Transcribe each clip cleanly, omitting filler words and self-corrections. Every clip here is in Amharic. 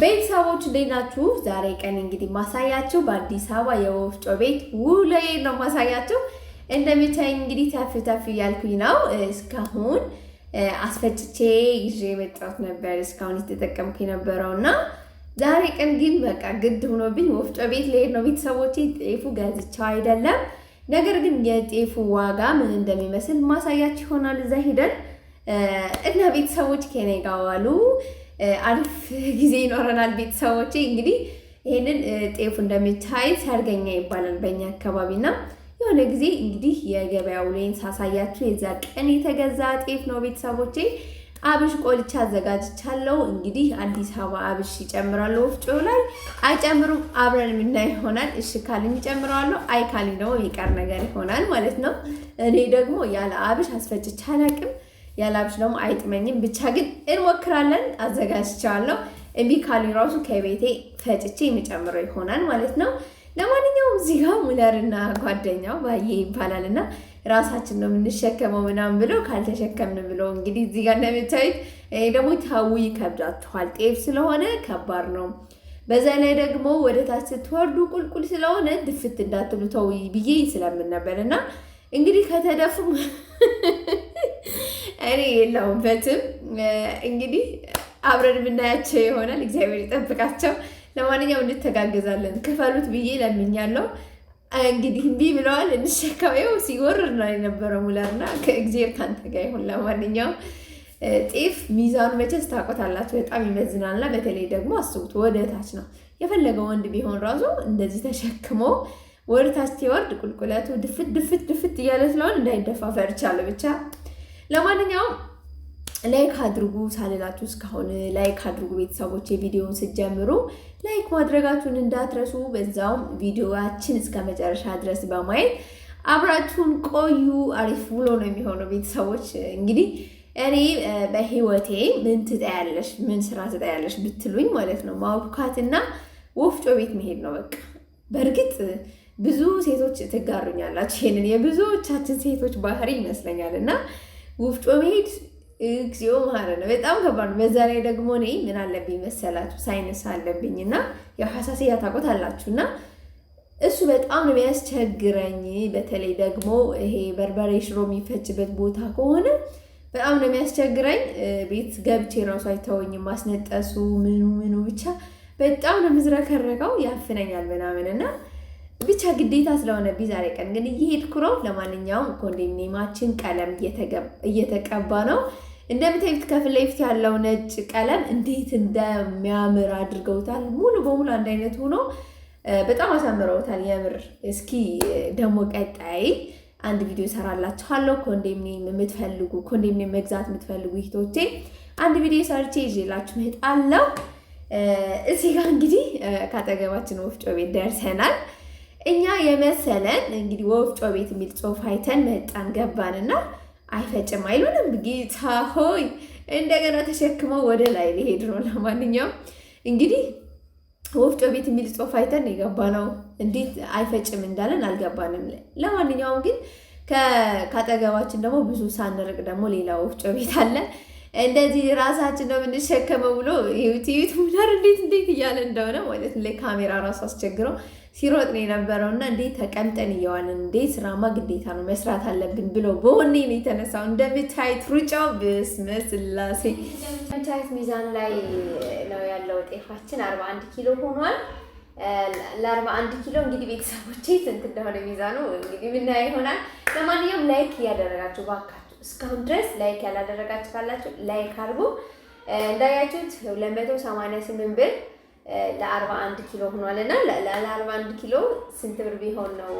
ቤተሰቦች እንዴት ናችሁ? ዛሬ ቀን እንግዲህ ማሳያችሁ በአዲስ አበባ የወፍጮ ቤት ውሎዬ ነው ማሳያችሁ። እንደምታዩኝ እንግዲህ ተፍ እያልኩኝ ነው። እስካሁን አስፈጭቼ ይዤ የመጣሁት ነበር እስካሁን የተጠቀምኩ የነበረውና ዛሬ ቀን ግን በቃ ግድ ሆኖብኝ ወፍጮ ቤት ልሄድ ነው። ቤተሰቦቼ ጤፉ ገዝቼው አይደለም፣ ነገር ግን የጤፉ ዋጋ ምን እንደሚመስል ማሳያችሁ ይሆናል እዛ ሄደን እና ቤተሰቦች ከኔ ጋር ዋሉ። አሪፍ ጊዜ ይኖረናል። ቤተሰቦቼ እንግዲህ ይሄንን ጤፉ እንደምታይ ሰርገኛ ይባላል በእኛ አካባቢና የሆነ ጊዜ እንግዲህ የገበያው ላይን ሳሳያችሁ የዛ ቀን የተገዛ ጤፍ ነው። ቤተሰቦቼ አብሽ ቆልቻ አዘጋጅቻለሁ። እንግዲህ አዲስ አበባ አብሽ ይጨምራሉ ወፍጮ ላይ አይጨምሩም? አብረን የምናየው ይሆናል። እሺ ካልን ይጨምራሉ፣ አይ ካልን ደግሞ የሚቀር ነገር ይሆናል ማለት ነው። እኔ ደግሞ ያለ አብሽ አስፈጭቼ አላውቅም። ያላብሽ ደግሞ አይጥመኝም። ብቻ ግን እንሞክራለን። አዘጋጅቻለሁ። እምቢ ካሉኝ ራሱ ከቤቴ ፈጭቼ የሚጨምረው ይሆናል ማለት ነው። ለማንኛውም እዚህ ጋር ሙለርና ጓደኛው ባዬ ይባላልና ራሳችን ነው የምንሸከመው ምናምን ብለው ካልተሸከምን ብለው እንግዲህ እዚህ ጋር እንደምታዩት ደግሞ ታው ይከብዳችኋል። ጤፍ ስለሆነ ከባድ ነው። በዛ ላይ ደግሞ ወደ ታች ስትወርዱ ቁልቁል ስለሆነ ድፍት እንዳትሉ ተው ብዬ ስለምን ነበርና እንግዲህ ከተደፉ እኔ የለሁበትም። እንግዲህ አብረን የምናያቸው ይሆናል። እግዚአብሔር ይጠብቃቸው። ለማንኛውም እንተጋገዛለን። ክፈሉት ብዬ ለምኛለሁ። እንግዲህ እምቢ ብለዋል። እንሸከመው ሲወርድ ነው የነበረው ሙለርና ከእግዚአብሔር ካንተ ጋር ይሁን። ለማንኛውም ጤፍ ሚዛኑ መቼስ ታውቁታላችሁ፣ በጣም ይመዝናልና በተለይ ደግሞ አስቡት ወደ ታች ነው። የፈለገው ወንድ ቢሆን ራሱ እንደዚህ ተሸክሞ ወደ ታች ሲወርድ ቁልቁለቱ ድፍት እያለ ስለሆነ እንዳይደፋ ፈርቻለሁ ብቻ። ለማንኛውም ላይክ አድርጉ ሳልላችሁ እስካሁን ላይክ አድርጉ ቤተሰቦች። የቪዲዮውን ስትጀምሩ ላይክ ማድረጋችሁን እንዳትረሱ። በዛውም ቪዲዮአችን እስከ መጨረሻ ድረስ በማየት አብራችሁን ቆዩ። አሪፍ ውሎ ነው የሚሆነው ቤተሰቦች። እንግዲህ እኔ በህይወቴ ምን ትጠያለሽ፣ ምን ስራ ትጠያለሽ ብትሉኝ ማለት ነው ማቡካትና ወፍጮ ቤት መሄድ ነው በቃ። በእርግጥ ብዙ ሴቶች ትጋሩኛላችሁ ይሄንን የብዙዎቻችን ሴቶች ባህሪ ይመስለኛል። እና ወፍጮ መሄድ እግዚኦ ማረ ነው፣ በጣም ከባድ ነው። በዛ ላይ ደግሞ እኔ ምን አለብኝ መሰላችሁ ሳይነስ አለብኝ እና ያው ሐሳሲያ ታውቁታላችሁ እና እሱ በጣም ነው የሚያስቸግረኝ። በተለይ ደግሞ ይሄ በርበሬ ሽሮ የሚፈጭበት ቦታ ከሆነ በጣም ነው የሚያስቸግረኝ። ቤት ገብቼ ራሱ አይተወኝም ማስነጠሱ ምኑ ብቻ በጣም ነው የምዝረከረከው፣ ያፍነኛል ምናምን እና ብቻ ግዴታ ስለሆነብኝ ዛሬ ቀን ግን እየሄድኩ ነው። ለማንኛውም ኮንዶሚኒየማችን ቀለም እየተቀባ ነው። እንደምታዩት ከፊት ለፊት ያለው ነጭ ቀለም እንዴት እንደሚያምር አድርገውታል። ሙሉ በሙሉ አንድ አይነት ሆኖ በጣም አሳምረውታል የምር። እስኪ ደግሞ ቀጣይ አንድ ቪዲዮ ሰራላችኋለሁ። ኮንዶሚኒየም የምትፈልጉ ኮንዶሚኒየም መግዛት የምትፈልጉ እህቶቼ አንድ ቪዲዮ ሰርቼ ይዤላችሁ እመጣለሁ። እዚህ ጋር እንግዲህ ካጠገባችን ወፍጮ ቤት ደርሰናል። እኛ የመሰለን እንግዲህ ወፍጮ ቤት የሚል ጽሑፍ አይተን መጣን ገባንና አይፈጭም አይሉንም። ጌታ ሆይ እንደገና ተሸክመው ወደ ላይ ሊሄድ ነው። ለማንኛውም እንግዲህ ወፍጮ ቤት የሚል ጽሑፍ አይተን የገባነው እንዴት አይፈጭም እንዳለን አልገባንም። ለማንኛውም ግን ካጠገባችን ደግሞ ብዙ ሳንርቅ ደግሞ ሌላ ወፍጮ ቤት አለ። እንደዚህ ራሳችን ነው የምንሸከመው ብሎ ዩቲዩብ ሙለር እንዴት እያለ እንደሆነ ማለት ነው። ለካሜራ ራሱ አስቸግረው ሲሮጥ ነው የነበረውና እንዴት ተቀምጠን እየዋልን እንዴት ስራማ ግዴታ ነው መስራት አለብን ብሎ በወኔ ነው የተነሳው። እንደምታዩት ሩጫው በስመ ስላሴ። እንደምታዩት ሚዛን ላይ ነው ያለው ጤፋችን 41 ኪሎ ሆኗል። ለ41 ኪሎ እንግዲህ ቤተሰቦቼ ስንት እንደሆነ ሚዛኑ እንግዲህ ምናየው ይሆናል። ለማንኛውም ላይክ እያደረጋችሁ ባካችሁ እስካሁን ድረስ ላይክ ያላደረጋችሁ ካላችሁ ላይክ አድርጉ። እንዳያችሁት 288 ብር ለ41 ኪሎ ሆኗል እና ለ41 ኪሎ ስንት ብር ቢሆን ነው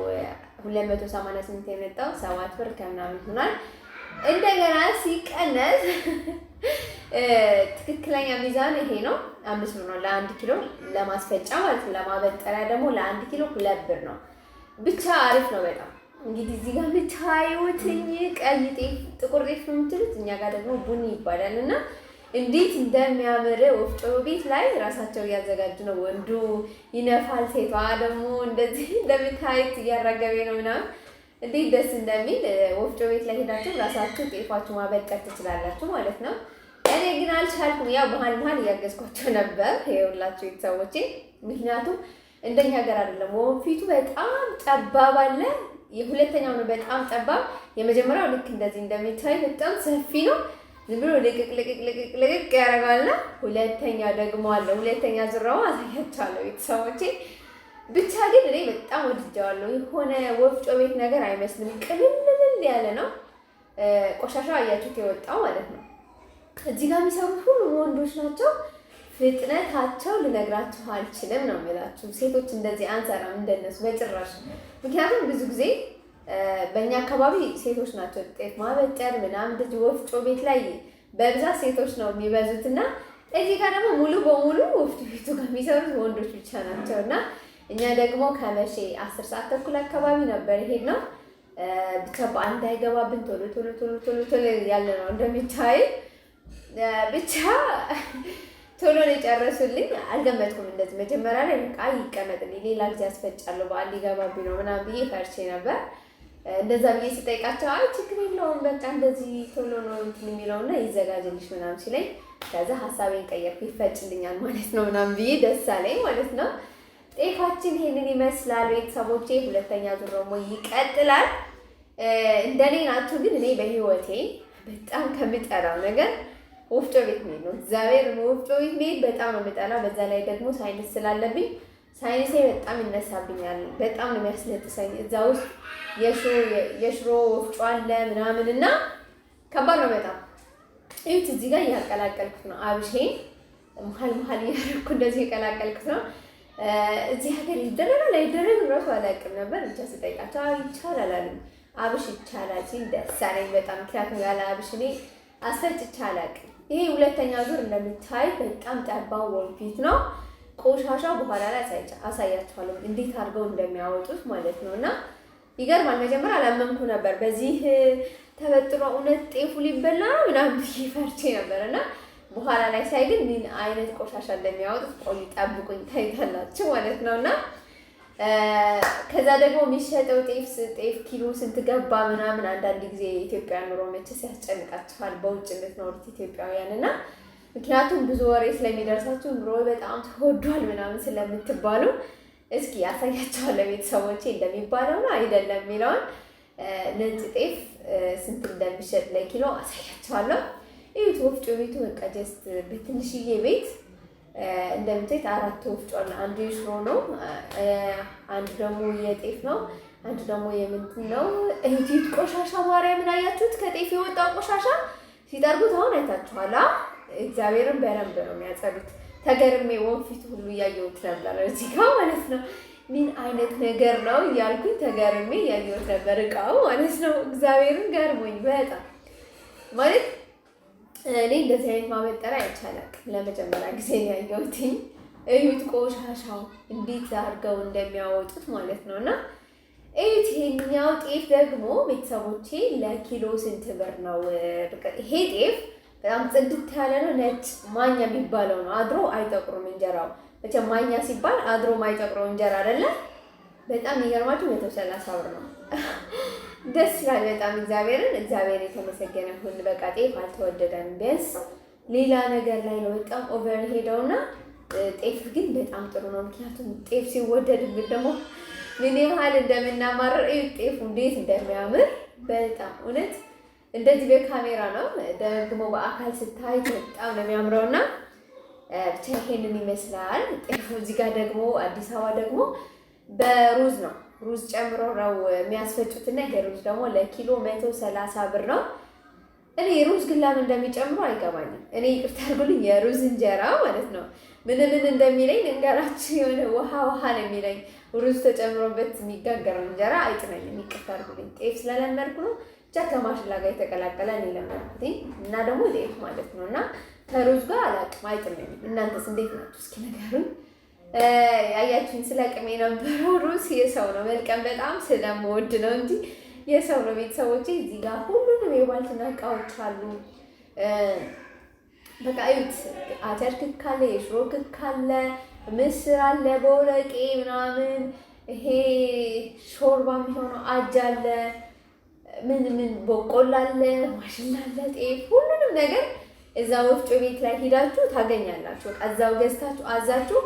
288 የመጣው? 7 ብር ከምናምን ሆኗል። እንደገና ሲቀነስ ትክክለኛ ሚዛን ይሄ ነው 5 ብር ነው ለ1 ኪሎ ለማስፈጫ ማለት ነው። ለማበጠሪያ ደግሞ ለ1 ኪሎ 2 ብር ነው። ብቻ አሪፍ ነው በጣም። እንግዲህ እዚህ ጋር የምታዩት ቀይ ጤፍ ጥቁር ጤፍ ነው የምትሉት፣ እኛ ጋር ደግሞ ቡኒ ይባላል እና እንዴት እንደሚያምር ወፍጮ ቤት ላይ ራሳቸው እያዘጋጁ ነው። ወንዱ ይነፋል፣ ሴቷ ደግሞ እንደዚህ እንደምታዩት እያራገበ ነው ምናምን። እንዴት ደስ እንደሚል ወፍጮ ቤት ላይ ሄዳችሁ ራሳችሁ ጤፋችሁ ማበጠር ትችላላችሁ ማለት ነው። እኔ ግን አልቻልኩም። ያው መሀል እያገዝኳቸው ነበር ይኸውላችሁ ቤተሰቦቼ። ምክንያቱም እንደኛ ሀገር አይደለም ወንፊቱ በጣም ጠባብ አለ። የሁለተኛው ነው በጣም ጠባብ። የመጀመሪያው ልክ እንደዚህ እንደሚታይ በጣም ሰፊ ነው። ዝም ብሎ ልቅቅ ያደርጋልና ሁለተኛ ደግሞ አለ። ሁለተኛ ዙራው አሳያችኋለሁ ቤተሰቦቼ። ብቻ ግን እኔ በጣም ወድጀዋለሁ። የሆነ ወፍጮ ቤት ነገር አይመስልም፣ ቅልል ያለ ነው። ቆሻሻው አያችሁት የወጣው ማለት ነው። እዚህ ጋር የሚሰሩት ሁሉም ወንዶች ናቸው። ፍጥነታቸው ልነግራችሁ አልችልም ነው የሚላችሁ። ሴቶች እንደዚህ አንሰራም እንደነሱ በጭራሽ። ምክንያቱም ብዙ ጊዜ በእኛ አካባቢ ሴቶች ናቸው ጤፍ ማበጠር ምናምን እንደዚህ ወፍጮ ቤት ላይ በብዛት ሴቶች ነው የሚበዙት እና እዚህ ጋር ደግሞ ሙሉ በሙሉ ወፍጮ ቤቱ ጋር የሚሰሩት ወንዶች ብቻ ናቸው እና እኛ ደግሞ ከመቼ 10 ሰዓት ተኩል አካባቢ ነበር ይሄድ ነው። ብቻ በአንድ አይገባብን ቶሎ ያለ ነው እንደሚታይ። ብቻ ቶሎ ነው የጨረሱልኝ። አልገመትኩም እንደዚህ መጀመሪያ ላይ በቃ ይቀመጥልኝ ሌላ ጊዜ አስፈጫለሁ በዓል ሊገባብኝ ነው ምናምን ብዬ ፈርቼ ነበር። እንደዛ ብዬ ስጠይቃቸው አይ ችግር የለውም በቃ እንደዚህ ቶሎ ነው እንትን የሚለውና ይዘጋጅልሽ ምናምን ሲለኝ ከዛ ሀሳቤን ቀየርኩ። ይፈጭልኛል ማለት ነው ምናምን ብዬ ደስ አለኝ ማለት ነው። ጤፋችን ይሄንን ይመስላል ቤተሰቦቼ። ሁለተኛ ዙር ደግሞ ይቀጥላል። እንደኔ ናችሁ ግን እኔ በህይወቴ በጣም ከምጠላው ነገር ወፍጮ ቤት መሄድ ነው። እግዚአብሔር ወፍጮ ቤት መሄድ በጣም ነው የምጠላው። በዛ ላይ ደግሞ ሳይንስ ስላለብኝ ሳይንሴ በጣም ይነሳብኛል። በጣም ነው የሚያስነጥሰኝ። እዛ ውስጥ የሽሮ ወፍጮ አለ ምናምን እና ከባድ ነው በጣም። እዩት እዚህ ጋር እያቀላቀልኩት ነው አብሼን መሀል እያደረኩ እንደዚህ የቀላቀልኩት ነው። እዚህ ሀገር ይደረጋል አይደረግም እራሱ አላውቅም ነበር። ብቻ ስጠይቃቸው ይቻላል አሉኝ። አብሽ ይቻላል ሲል ደስ አለኝ በጣም። ምክንያቱም ያለ አብሽ እኔ አስፈጭቼ አላውቅም። ይሄ ሁለተኛ ዙር እንደምታይ በጣም ጠባብ ወንፊት ነው። ቆሻሻው በኋላ ላይ አሳያችኋለሁ እንዴት አድርገው እንደሚያወጡት ማለት ነው። እና ይገርማል። መጀመሪያ አላመንኩ ነበር በዚህ ተበጥሮ እውነት ጤፉ ሊበላ ምናምን ብዬ ፈርቼ ነበር እና በኋላ ላይ ሳይ ግን ምን አይነት ቆሻሻ እንደሚያወጡት ቆይ ጠብቁኝ ታይታላችሁ ማለት ነው። እና ከዛ ደግሞ የሚሸጠው ጤፍ ኪሎ ስንት ገባ ምናምን አንዳንድ ጊዜ የኢትዮጵያ ኑሮ መቼስ ያስጨንቃችኋል በውጭ የምትኖሩት ኢትዮጵያውያን እና ምክንያቱም ብዙ ወሬ ስለሚደርሳችሁ ኑሮ በጣም ተወዷል ምናምን ስለምትባሉ እስኪ ያሳያችኋለሁ ቤተሰቦቼ እንደሚባለው ነው አይደለም የሚለውን ነጭ ጤፍ ስንት እንደሚሸጥ ለኪሎ አሳያችኋለሁ። ይሄ ወፍጮ ቤቱ በቃ ጀስት በትንሽዬ ቤት እንደምታዩት 4 ወፍጮ አለ። አንዱ የሽሮ ነው፣ አንዱ ደግሞ የጤፍ ነው፣ አንዱ ደግሞ የምንትን ነው። እህቲት ቆሻሻ ማርያምን አያችሁት? ከጤፍ የወጣው ቆሻሻ ሲጠርጉት አሁን አይታችኋላ። እግዚአብሔርን በደንብ ነው የሚያጸዱት። ተገርሜ ወንፊት ሁሉ እያየሁት ነበር እዚህ ጋር ማለት ነው። ምን አይነት ነገር ነው እያልኩኝ ተገርሜ እያየሁት ነበር እቃው ማለት ነው። እግዚአብሔርን ገርሞኝ በጣም ማለት እኔ እንደዚህ አይነት ማበጠሪያ አይቻልም። ለመጀመሪያ ጊዜ ነው ያየሁት። እዩት ቆሻሻው እንዴት አድርገው እንደሚያወጡት ማለት ነው። እና እዩት ይሄኛው ጤፍ ደግሞ ቤተሰቦቼ ለኪሎ ስንት ብር ነው? ይሄ ጤፍ በጣም ጽድት ያለ ነው። ነጭ ማኛ የሚባለው ነው። አድሮ አይጠቁርም እንጀራው። መቼም ማኛ ሲባል አድሮ ማይጠቁረው እንጀራ አይደለ? በጣም ይገርማችሁ 130 ብር ነው። ደስ ይላል በጣም እግዚአብሔር የተመሰገነ ይሁን። በቃ ጤፍ አልተወደደም። ቢያንስ ሌላ ነገር ላይ ነው በጣም ኦቨር ሄደውና ጤፍ ግን በጣም ጥሩ ነው። ምክንያቱም ጤፍ ሲወደድብን ደግሞ ምን ያህል እንደምናማረር ጤፉ እንዴት እንደሚያምር በጣም እውነት እንደዚህ በካሜራ ነው ደግሞ በአካል ስታይ በጣም ነው የሚያምረውና ብቻ ይሄንን ይመስላል ጤፉ። እዚህ ጋር ደግሞ አዲስ አበባ ደግሞ በሩዝ ነው ሩዝ ጨምሮ ነው የሚያስፈጩትና ይሄ ሩዝ ደግሞ ለኪሎ 130 ብር ነው። እኔ ሩዝ ግን ለምን እንደሚጨምሩ አይገባኝም። እኔ ይቅርታ አድርጉልኝ የሩዝ እንጀራ ማለት ነው ምን እንደሚለኝ እንገራችሁ። የሆነ ውሃ ነው የሚለኝ ሩዝ ተጨምሮበት የሚጋገረው እንጀራ አይጥመኝም። ይቅርታ አድርጉልኝ ጤፍ ስለለመድኩ ነው። ብቻ ከማሽላ ጋር የተቀላቀለ እኔ ለመድኩት እና ደግሞ ጤፍ ማለት ነው እና ከሩዝ ጋር አላውቅም አይጥመኝም። እናንተስ እንዴት ናችሁ? እስኪ ንገሩኝ። አያችሁኝ ስለቅሜ የነበረው ሩዝ የሰው ነው። መልቀም በጣም ስለምወድ ነው እንጂ የሰው ነው ቤተሰቦቼ። እዚህ ጋር ሁሉንም የባልትና እቃዎች አሉ። በቃ እዩት። አተር ክክ አለ፣ የሽሮ ክክ አለ፣ ምስር አለ፣ ቦለቄ ምናምን፣ ይሄ ሾርባ የሚሆነው አጃ አለ፣ ምን በቆሎ አለ፣ ማሽላ አለ፣ ጤፍ፣ ሁሉንም ነገር እዛ ወፍጮ ቤት ላይ ሄዳችሁ ታገኛላችሁ። እዛው ገዝታችሁ አዛችሁ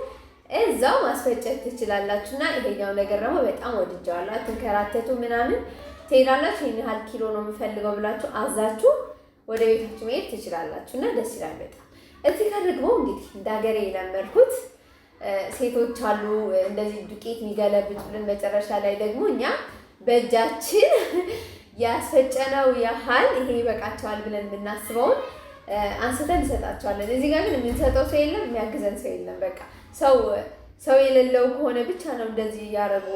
እዛው ማስፈጨት ትችላላችሁ። እና ይሄኛው ነገር ደግሞ በጣም ወድጃለሁ። አትንከራተቱ ምናምን ትሄዳላችሁ። ይሄን ያህል ኪሎ ነው የምፈልገው ብላችሁ አዛችሁ ወደ ቤታችሁ መሄድ ትችላላችሁ እና ደስ ይላል በጣም። እዚህ ጋር ደግሞ እንግዲህ እንደ ሀገሬ የለመድኩት ሴቶች አሉ እንደዚህ ዱቄት የሚገለብጡልን። መጨረሻ ላይ ደግሞ እኛ በእጃችን ያስፈጨነው ያህል ይሄ ይበቃቸዋል ብለን የምናስበውን አንስተን እንሰጣቸዋለን። እዚህ ጋር ግን የምንሰጠው ሰው የለም፣ የሚያግዘን ሰው የለም። በቃ ሰው የሌለው ከሆነ ብቻ ነው እንደዚህ እያደረጉ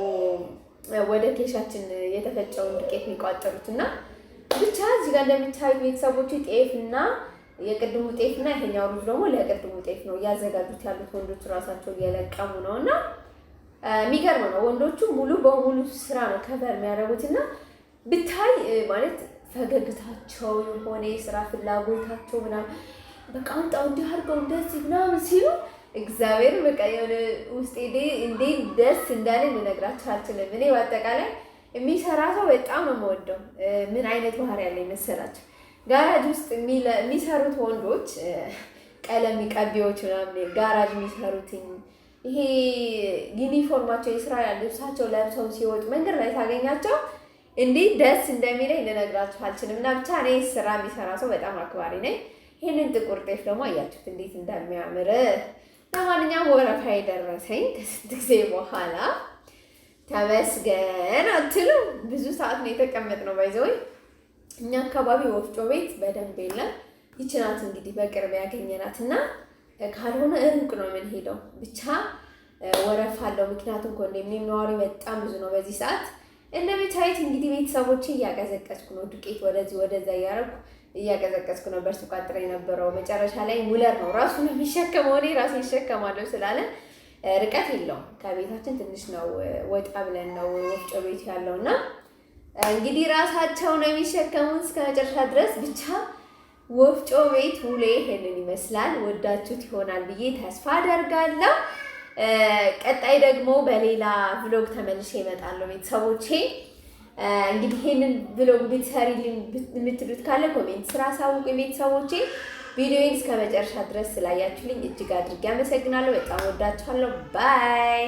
ወደ ኬሻችን የተፈጨውን ዱቄት የሚቋጠሩት። እና ብቻ እዚህ ጋር እንደምታዩት ቤተሰቦች ጤፍና የቅድሙ ጤፍና ይሄኛው ሩዝ ደግሞ ለቅድሙ ጤፍ ነው እያዘጋጁት ያሉት ወንዶቹ ራሳቸው እየለቀሙ ነው። እና የሚገርም ነው። ወንዶቹ ሙሉ በሙሉ ስራ ነው ከበር የሚያደርጉት። እና ብታይ ማለት ፈገግታቸው የሆነ የስራ ፍላጎታቸው ምናምን በቃ አንጣው እንዲህ አድርገው እንደዚህ ምናምን ሲሉ እግዚአብሔር በቃ የሆነ ውስጤ እንዴት ደስ እንዳለኝ ልነግራችሁ አልችልም። እኔ በአጠቃላይ የሚሰራ ሰው በጣም ነው የምወደው። ምን አይነት ባህሪ ያለ መሰላችሁ? ጋራጅ ውስጥ የሚሰሩት ወንዶች ቀለም ቀቢዎች ምናምን ጋራጅ የሚሰሩትኝ ይሄ ዩኒፎርማቸው የስራ ልብሳቸው ለብሰው ሲወጡ መንገድ ላይ ታገኛቸው እንዴት ደስ እንደሚለኝ ልነግራችሁ አልችልም። እና ብቻ እኔ ስራ የሚሰራ ሰው በጣም አክባሪ ነኝ። ይህንን ጥቁር ጤፍ ደግሞ አያችሁት እንዴት እንደሚያምር። ለማንኛውም ወረፋ የደረሰኝ ከስንት ጊዜ በኋላ ተመስገን አትሉ። ብዙ ሰዓት ነው የተቀመጥነው። ባይዘወይ እኛ አካባቢ ወፍጮ ቤት በደንብ የለም። ይችናት እንግዲህ በቅርብ ያገኘናት እና ካልሆነ ሩቅ ነው የምንሄደው። ብቻ ወረፋ አለው። ምክንያቱም ኮንዶሚኒየም ነዋሪ በጣም ብዙ ነው በዚህ ሰዓት። እንደምታዩት እንግዲህ ቤተሰቦቼ እያቀዘቀዝኩ ነው። ዱቄት ወደዚህ ወደዛ እያደረኩ እያቀዘቀዝኩ ነበር ስቋጥር የነበረው። መጨረሻ ላይ ሙለር ነው ራሱ ነው የሚሸከመው። እኔ ራሴ ይሸከማለሁ ስላለ ርቀት የለውም። ከቤታችን ትንሽ ነው ወጣ ብለን ነው ወፍጮ ቤት ያለውና እንግዲህ ራሳቸው ነው የሚሸከሙን እስከ መጨረሻ ድረስ። ብቻ ወፍጮ ቤት ውሌ ይሄንን ይመስላል። ወዳችሁት ይሆናል ብዬ ተስፋ አደርጋለሁ። ቀጣይ ደግሞ በሌላ ቭሎግ ተመልሼ እመጣለሁ ቤተሰቦቼ። እንግዲህ ይሄንን ቭሎግ ብትሰሪልኝ የምትሉት ካለ ኮሜንት ስራ አሳውቁ ቤተሰቦቼ። ቪዲዮውን እስከ መጨረሻ ድረስ ስላያችሁልኝ እጅግ አድርጌ አመሰግናለሁ። በጣም ወዳችኋለሁ። ባይ